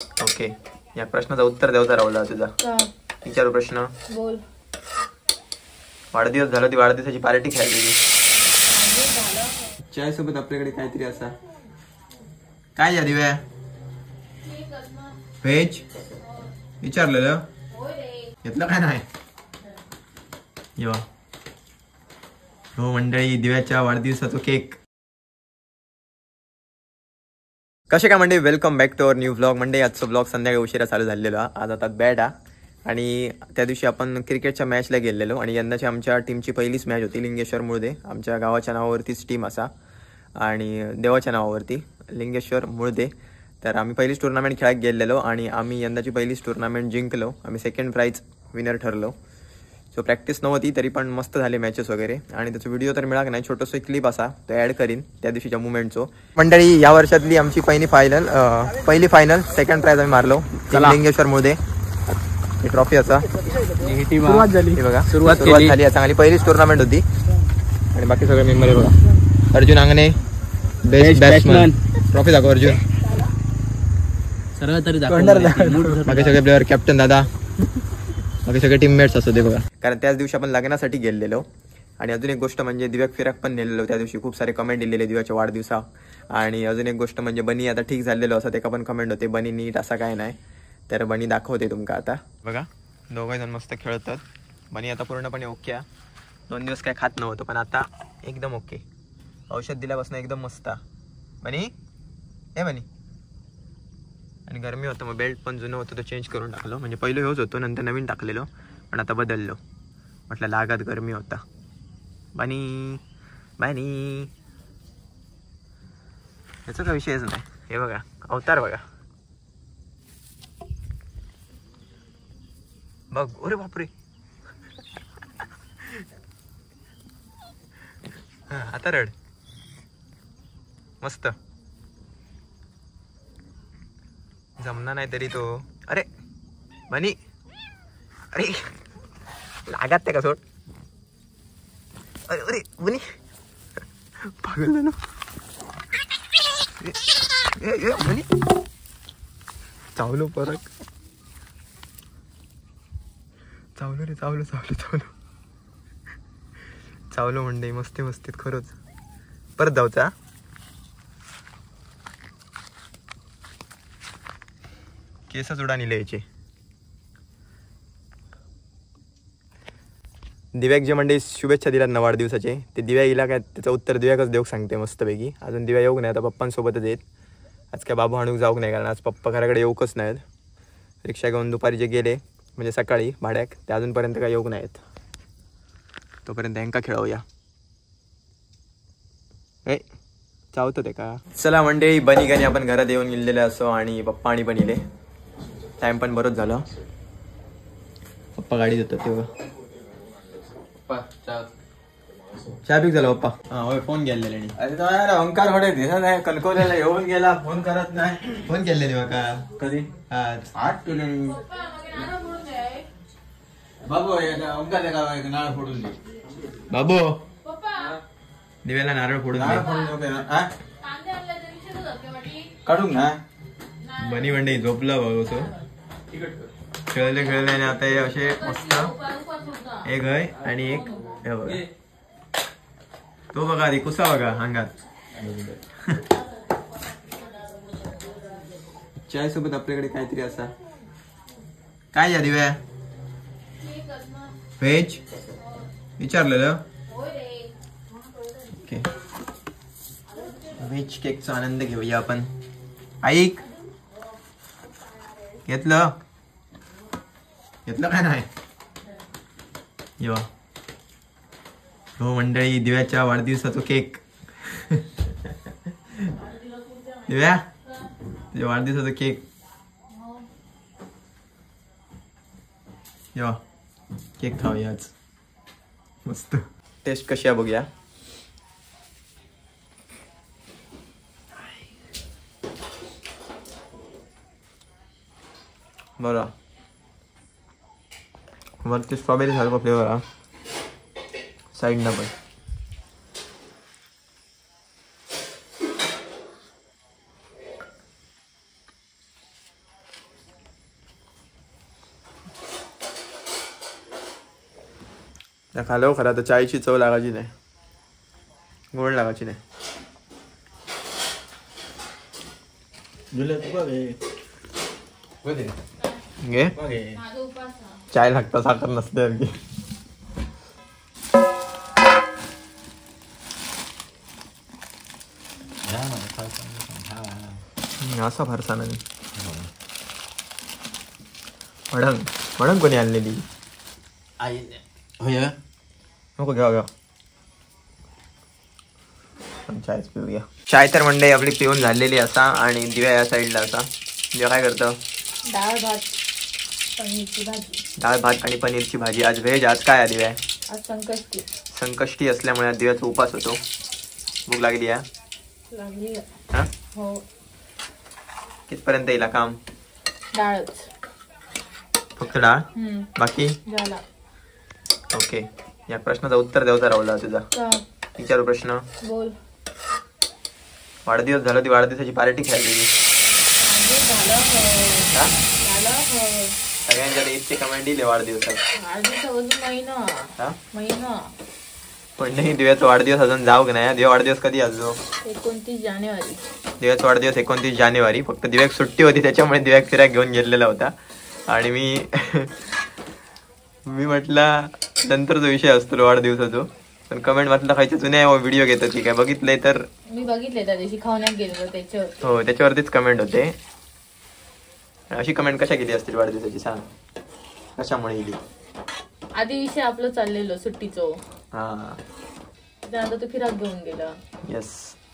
Okay, या प्रश्नाचं उत्तर देवता राहुला तुझा. विचारू प्रश्न. बोल. वाढदिवस झाला, ती वाढदिवसाची पार्टी खायची. चाय सोबत आपल्याकडे काहीतरी असा काय या दिव्या? व्हेज विचारलेलं घेतलं काय नाही. हो मंडळी, दिव्याच्या वाढदिवसाचा केक. कसे काय मंडळी, welcome back to our new vlog. मंडळी आजचा व्लॉग संध्याकाळी उशिरा चालू झालेला. आज आता बॅट आणि त्या दिवशी आपण क्रिकेटच्या मॅचला गेलेलो आणि यंदाची आमच्या टीमची पहिलीच मॅच होती. लिंगेश्वर मुळदे, आमच्या गावाच्या नावावरतीच टीम असा आणि देवाच्या नावावरती लिंगेश्वर मुळदे. तर आम्ही पहिलीच टुर्नामेंट खेळायला गेलेलो आणि आम्ही यंदाची पहिलीच टुर्नामेंट जिंकलो. आम्ही सेकंड प्राईज विनर ठरलो. सो प्रॅक्टिस नव्हती तरी पण मस्त झाले मॅचेस वगैरे आणि त्याचा व्हिडिओ तर मिळाला नाही. छोटंसं क्लिप असा तो ॲड करीन त्या दिवशीच्या मुवमेंटचो. मंडळी या वर्षातली आमची पहिली फायनल सेकंड प्राईज आम्ही मारलो लिंगेश्वर मुळदे. ही ट्रॉफी असा सुरुवात झाली. हे बघा सुरुवात झाली. चांगली पहिलीच टुर्नामेंट होती आणि बाकी सगळे मेंबर बघा. Arjun Angane best batsman. Trophy दाखव अर्जुन. बाकी सगळे प्लेअर, कॅप्टन दादा, बाकी सगळे टीममेट्स असतो ते बघा. कारण त्याच दिवशी आपण लग्नासाठी गेलेलो. आणि अजून एक गोष्ट म्हणजे दिव्याक फिराक पण नेलेलो त्या दिवशी. खूप सारे कमेंट दिलेले दिव्याच्या वाढदिवसा. आणि अजून एक गोष्ट म्हणजे बनी आता ठीक झालेलो असं ते का पण कमेंट होते बनी नीट असा काय नाही. तर बनी दाखवते तुमका आता बघा. दोघे जण मस्त खेळतात. बनी आता पूर्णपणे ओके. 2 दिवस काय खात नव्हतं पण आता एकदम ओके. औषध दिल्यापासून एकदम मस्त. बनी हे बनी. आणि गरमी होतं मग बेल्ट पण जुनं होतं तो चेंज करून टाकलो. म्हणजे पहिलं हेच होतो नंतर नवीन टाकलेलो पण आता बदललो. म्हटलं लागत गरमी होता. बनी बनी याचा काय विषयच नाही. हे बघा अवतार बघा. बघ अरे बापरे. हा आता रड मस्त. जमना नाही तरी तो. अरे बनी अरे लागत ते का सोड. अरे अरे बनी पागल झालो. बनी चावलो परत. चावलो रे चावलो चावलो चावलो चावलो म्हणजे मस्ती मस्तीत खरंच. परत जाऊचा. केसच उडानी यायचे. दिव्याक जे म्हणजे शुभेच्छा दिल्यात ना वाढदिवसाचे ते दिव्या येईल काय त्याचं उत्तर दिव्याकच देऊ सांगते मस्तपैकी. अजून दिव्या येऊक नाही. आता पप्पांसोबतच येत. आज काय बाबू हाणूक जाऊक नाही कारण आज पप्पा घराकडे येऊकच नाहीत. रिक्षा घेऊन दुपारी जे गेले म्हणजे सकाळी भाड्याक ते अजूनपर्यंत काय येऊक नाहीत. तोपर्यंत ह्यांका खेळवूया. ए चावतं ते का. चला मंडळी बनी गाणी आपण घरात येऊन गेलेले असो आणि पप्पा आणि बनीले टाइम पण बरोच झाला. पप्पा गाडीत होतं तेव्हा चहा पीक झाला पप्पा. हा होय फोन गेलेले. अरे तो यार अहंकार होते दिसत नाही. कणकवल्याला येऊन गेला फोन करत नाही. फोन केलेले बघा कधी आज 8 केले. बाबू ओंकार नारळ फोडून दे. बाबू दिव्याला नारळ फोडून काढून ना. बनी मंडई झोपला बघ. खेळले खेळले आणि आता हे असे मस्त एक आहे आणि एक हे बघा. तो बघा आधी कुसा बघा अंगात. चाय सोबत आपल्याकडे काहीतरी असा काय या दिव्या? व्हेज विचारलेलं. ओके व्हेज केकचा आनंद घेऊया आपण. ऐक घेतलं काय नाही. येवा हो मंडळी दिव्याच्या वाढदिवसाचा केक. दिव्या तुझ्या वाढदिवसाचा केक. येवा केक खाऊया आज मस्त. टेस्ट कशी आहे बघूया. बरं वरती स्ट्रॉबेरी सारखा फ्लेवर हा. साईडनं पण खालो खरा तर चायची चव लागायची नाही, गोड लागायची नाही. घे चाय लागता, साखर नसते अगदी. असा फारसा नाही. मडंग मडंग कोणी आणलेली? आई होय नको घ्या घ्या, चायच पिऊया. चाय तर मंडई आपली पिऊन झालेली असा. आणि दिव्या या साईडला असा. दिव्या काय करतं? डाळ भात पनीरची भाजी. डाळ भात आणि पनीरची भाजी. आज व्हेज. आज काय आहे दिव्या? आज संकष्टी. संकष्टी असल्यामुळे आज दिव्याचा उपास होतो. भूक लागली आहे लागली. हा? हो. कितपर्यंत येईल काम? डाळच फक्त डाळ? बाकी झाला. ओके. या प्रश्नाचं उत्तर द्यायचा राहुला तुझा. का? विचारू प्रश्न. बोल. वाढदिवस झाला, ती वाढदिवसाची पार्टी खेळली. सगळ्यांच्या इतके कमेंट दिले वाढदिवसात. महिना पण नाही, दिव्याचा वाढदिवस अजून जाऊ की नाही. दिव्या वाढदिवस कधी असतो? 29 जानेवारी. दिव्याचा वाढदिवस 29 जानेवारी. फक्त दिव्याक सुट्टी होती त्याच्यामुळे दिव्याक फिरायला घेऊन गेलेला होता. आणि मी म्हटलं नंतरचा विषय असतो वाढदिवसाचो. पण कमेंट म्हटलं खायच्या जुन्या व्हिडिओ घेत होती काय बघितलंय तर? मी बघितले त्या दिवशी खावण्यात गेलो त्याच्यावर. हो, त्याच्यावरतीच कमेंट होते. अशी कमेंट कशा केली असतील वाढदिवसाची सांग? कशामुळे गेली? आधी विषय आपलं चाललेलो सुट्टीचो. हा, त्यानंतर तू फिराक घेऊन गेला. येस.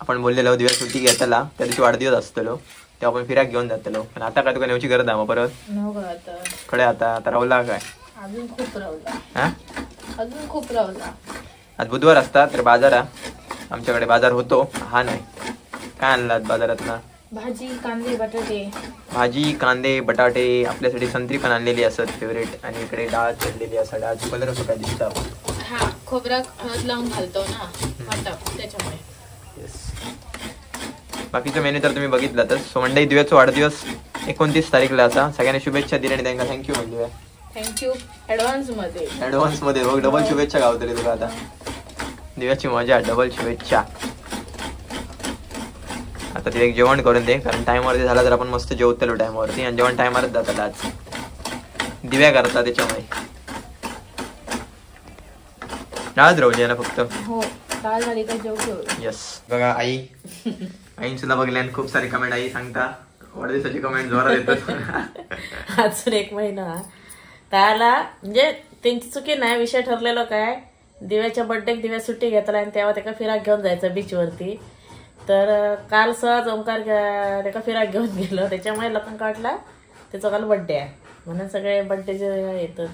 आपण बोललेलो दिवस सुट्टी घेतला त्या दिवशी वाढदिवस असतलो तेव्हा आपण फिराक घेऊन जातलो. पण आता काय तुका नेवची गरज आहे मग परत? आता कडे आता राहुला काय? अजून खूप राहुला. हा, अजून खूप राहुला. आज बुधवार असतात तर बाजार आमच्याकडे बाजार होतो. हा नाही, काय आणला बाजारात ना? भाजी, कांदे, बटाटे. भाजी, कांदे, बटाटे. आपल्यासाठी संत्री पण आणलेली असत फेवरेट. आणि इकडे डाळ चढलेली असं. डाळची कलर असं काय दिसतं आपण. हा, खोबरा हळद लावून घालतो ना वाटप त्याच्यामुळे. येस. बाकीचा मेन्यू तर तुम्ही बघितलातच. सो मंडई दिव्याचा वाढदिवस 29 तारीखला असा. सगळ्यांनी शुभेच्छा दिल्या आणि त्यांना थँक्यू म्हणजे. थँक्यू ऍडव्हान्स मध्ये बघ, डबल शुभेच्छा गावतली तुला आता. दिव्याची मजा, डबल शुभेच्छा. आता ते एक जेवण करून दे, कारण टाइमवरती झाला तर आपण मस्त जेवतलो टाइमवरती. आणि जेवण टाइमवरच जातात आज. दिव्या करता त्याच्यामुळे. डाळच राहू ना फक्त. हो, डाळ झाली का जेवतो. येस. बघा आई सुद्धा बघल्यान खूप सारे कमेंट. आई सांगता वाढदिवसाची कमेंट जोरात येतात. अजून 1 महिना त्याला म्हणजे त्यांची चुकी नाही. विषय ठरलेलो काय, दिव्याच्या बर्थडे दिव्या सुट्टी घेतला आणि तेव्हा त्याला फिराक घेऊन जायचं बीचवरती. तर काल सहज ओंकार त्याला फिराक घेऊन गेलो. त्याच्यामुळे लोकांना वाटला त्याचा काल बर्थडे आहे म्हणून सगळे बर्थडेचे येतात.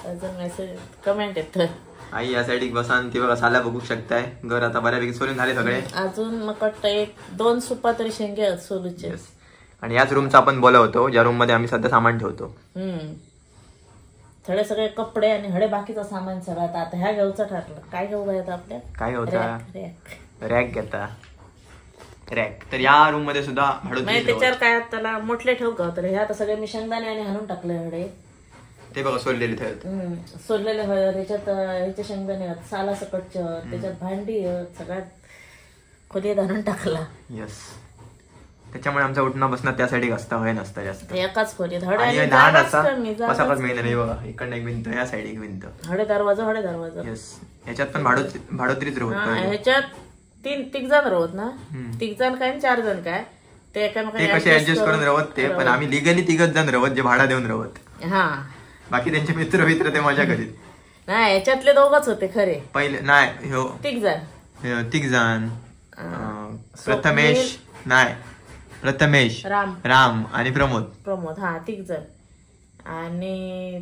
अजून मेसेज कमेंट येतं. आई या साईड बसान ती बघा साला बघू शकताय. घर आता बऱ्यापैकी सोलून झाले सगळे. अजून मग वाटतं 1-2 सुपा तरी शेंगे आहेत सोलूचे. आणि याच रूमचा आपण बोलवतो ज्या रूम मध्ये आम्ही सध्या सामान ठेवतो. थोडे सगळे कपडे आणि हडे बाकीचं सामान सगळं. आता ह्या घेऊचं ठरलं. काय घेऊ घ्यायचं आपल्या? काय होता? रॅक घेता. रॅक तर या रूम मध्ये सुद्धा त्याच्यावर काय त्याला मोठले ठेवू का? तर हे आता सगळे मी शेंगदाणे आणि हाणून टाकले हडे. ते बघा सोललेले सोललेले ह्याच्यात ह्याचे शेंगदाणे आहेत, साला सकटचे आहेत, त्याच्यात भांडी सगळ्यात खोली धारून टाकला. येस. त्याच्यामुळे आमचा उठणं बसणं त्यासाठी असतं, होय नसतं जास्त. एकाच खोलीत लहान असा कसा मेन नाही बघा. इकडनं एक भिंत, या साईड एक भिंत. हडे दरवाजा. येस. ह्याच्यात पण भाडोत्रीच राहत. ह्याच्यात 3 जण राहत ना. 3 जण काय 4 जण काय ते कसे ऍडजस्ट करून राहत ते. पण आम्ही लिगली 3 जण राहत जे भाडा देऊन राहत. हा, बाकी त्यांचे मित्र ते मजा करीत नाही. याच्यातले 2च होते खरे पहिले. नाही, हो 3 जण. प्रथमेश, राम आणि प्रमोद. हा 3 जण. आणि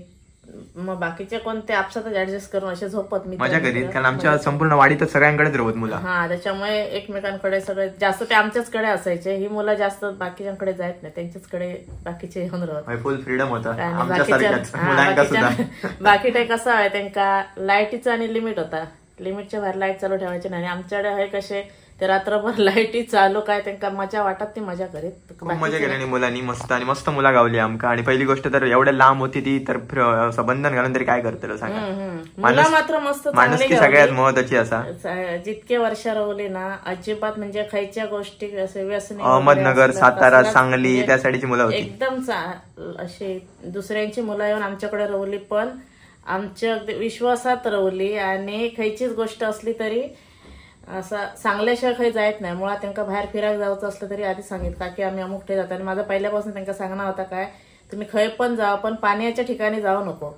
मग बाकीचे कोणते आपसातच ऍडजस्ट करून असे झोपत मी मजा करीत. कारण आमच्या संपूर्ण वाडीत सगळ्यांकडेच राहत मुलं. हा, त्याच्यामुळे एकमेकांकडे सगळे जास्त ते आमच्याचकडे असायचे. ही मुलं जास्त बाकीच्यांकडे जायत नाही, त्यांच्याचकडे बाकीचे येऊन राहत. फुल फ्रीडम होता. बाकी ते कसं आहे त्यांना लाईटीचा आणि लिमिट होता. लिमिटच्या बाहेर लाईट चालू ठेवायची नाही. आमच्याकडे हे कसे ते रात्रभर लाईटी चालू काय त्यांना मजा वाटत ती मजा करीत. खूप मजा केली आणि मुलांनी मस्त आणि मस्त मुला गावली आमका. आणि पहिली गोष्ट तर एवढ्या लांब होती ती तर असं बंधन घालून तरी काय करतलं सांगा. मुलं मात्र मस्त माणूस की सगळ्यात महत्वाची असा. जितके वर्ष रवली ना अजिबात म्हणजे खायच्या गोष्टी असे व्यसनी अहमदनगर, सातारा, सांगली त्या साईडची मुलं होती. एकदम अशी दुसऱ्यांची मुलं येऊन आमच्याकडे रवली पण आमच्या विश्वासात रवली. आणि खायचीच गोष्ट असली तरी असं सांगल्याशिवाय काही जायत नाही. मुळात त्यांना बाहेर फिरायला जायचं असलं तरी आधी सांगितलं की आम्ही अमुक ठे जातो. आणि माझा पहिल्यापासून त्यांना सांगणं होता काय तुम्ही खय पण जावा पण पाण्याच्या ठिकाणी जाऊ नको,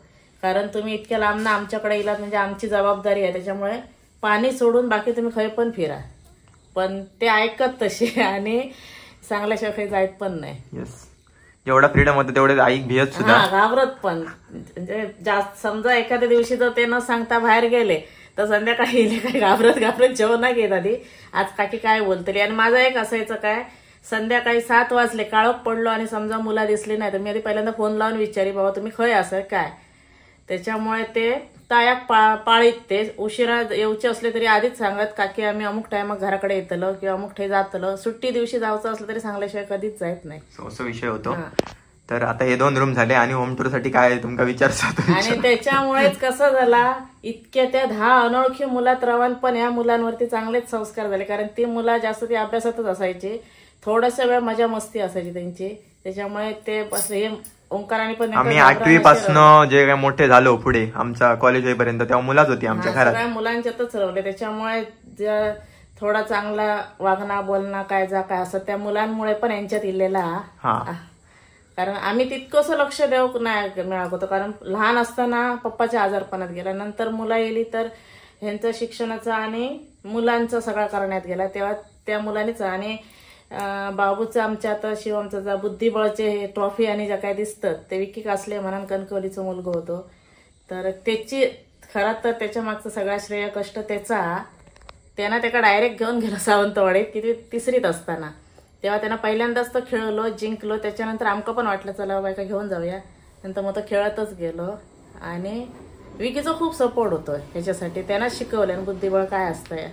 कारण तुम्ही इतक्या लांब ना आमच्याकडे येलात म्हणजे आमची जबाबदारी आहे. त्याच्यामुळे पाणी सोडून बाकी तुम्ही खय पण फिरा. पण ते ऐकत तसे आणि सांगल्याशिवाय काही जायत पण नाही. जेवढा फ्रीडम होतं तेवढे ऐक भियत सुद्धा घाबरत पण. म्हणजे जास्त समजा एखाद्या दिवशी जर ते न सांगता बाहेर गेले तर संध्याकाळी येले काय घाबरत जेवण घेत आधी आज काकी काय बोलतली. आणि माझं एक असायचं काय संध्याकाळी 7 वाजले काळोख पडलो आणि समजा मुला दिसली नाही तर मी आधी पहिल्यांदा फोन लावून विचारी बाबा तुम्ही खय असं काय. त्याच्यामुळे ते तायाक पाळीत ते उशिरा येऊचे असले तरी आधीच सांगत काकी आम्ही अमुक टायमाक घराकडे येतलो किंवा अमुक ठे जातलो. सुट्टी दिवशी जायचं असलं तरी सांगल्याशिवाय कधीच जायत नाही. असं विषय होतो. तर आता हे 2 रूम झाले आणि होम टूर साठी काय तुमका विचारसा. आणि त्याच्यामुळेच कसं झाला इतक्या त्या 10 अनोळखी मुलात रवान पण या मुलांवरती चांगलेच संस्कार झाले. कारण ती मुलं जास्त ती अभ्यासातच असायची, थोडासा वेळ मजा मस्ती असायची त्यांची. त्याच्यामुळे ते हे ओंकाराने पण आम्ही 8वी पासून जे काय मोठे झालो पुढे आमचा कॉलेज होईपर्यंत तेव्हा मुलाच होती आमच्या घरात. सगळ्या मुलांच्यातच रवले. त्याच्यामुळे थोडा चांगला वागणा बोलणं काय जा काय असं त्या मुलांमुळे पण यांच्यात इलेला. कारण आम्ही तितकंसं लक्ष देऊ नाही मिळत होतं. कारण लहान असताना पप्पाच्या आजारपणात गेला, नंतर मुलं येली तर ह्यांचं शिक्षणाचा आणि मुलांचा सगळा करण्यात गेला. तेव्हा त्या मुलांनीच आणि बाबूचं आमच्या आता शिवमचा जा बुद्धिबळचे ट्रॉफी आणि ज्या काय दिसतात ते विकी कासले म्हणून कणकवलीचं मुलगा होतो. तर त्याची खरं तर त्याच्या मागचं सगळा श्रेय कष्ट त्यानं त्याला डायरेक्ट घेऊन गेलो सावंतवाडीत किती 3रीत असताना. तेव्हा त्यांना पहिल्यांदाच तो खेळलो जिंकलो. त्याच्यानंतर आमका पण वाटलं चला बायका घेऊन जाऊया. नंतर मग तो खेळतच गेलो. आणि विकीचा खूप सपोर्ट होतोय ह्याच्यासाठी. त्यानंच शिकवलं आणि बुद्धिबळ काय असतंय.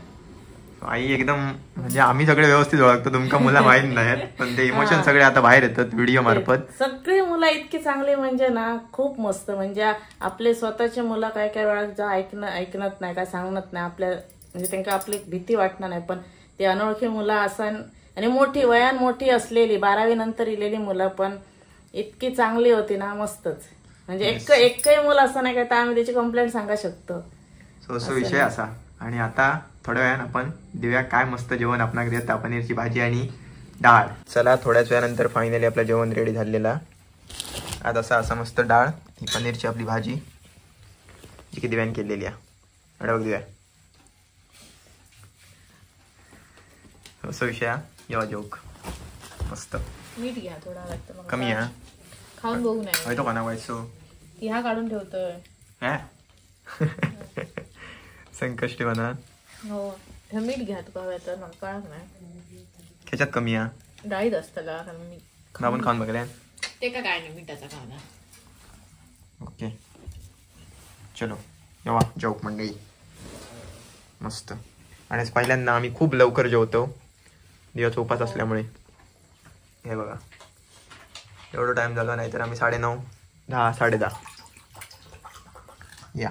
आई एकदम म्हणजे आम्ही सगळे व्यवस्थित ओळखतो तुमका मुलं माहित नाहीत पण ते इमोशन सगळे आता बाहेर येतात व्हिडिओ मार्फत. सगळी मुलं इतकी चांगली म्हणजे ना खूप मस्त. म्हणजे आपले स्वतःचे मुलं काय काय वेळा ऐकणत नाही काय सांगणत नाही आपल्या म्हणजे त्यांना आपली भीती वाटणार नाही. पण ते अनोळखी मुलं असं आणि मोठी वयान मोठी असलेली 12वी नंतर इलेली मुलं पण इतकी चांगली होती ना मस्तच. म्हणजे एकही मुलं असं नाही काय तर आम्ही त्याची कंप्लेंट सांगा शकतो. सो विषय असा. आणि आता थोड्या वेळानं आपण देऊया काय मस्त जेवण आपण देत पनीरची भाजी आणि डाळ. चला थोड्याच वेळानंतर फायनली आपलं जेवण रेडी झालेला. आज असं मस्त डाळ ही पनीरची आपली भाजी जी की दिव्यान केलेली आहे. अडवक दिव्या असं विषय येवा जोक मस्त. मीठ घ्या थोडा लागतं कमी आहे खाऊन बघू नाही तो का व्हायचो ह्या काढून ठेवतोय संकष्टी म्हणा. हो मीठ घ्या तुका हव्या तर मला कळत नाही ह्याच्यात कमी आहे डाळीत असतं का कारण मी आपण खाऊन बघल्या ते का काय नाही मिठाचा खावला. ओके चलो येवा जेवक मंडळी मस्त. आणि पहिल्यांदा आम्ही खूप लवकर जेवतो दिवस उपास असल्यामुळे. हे बघा एवढं टाइम झाला नाही तर आम्ही 9:30 10 10:30 या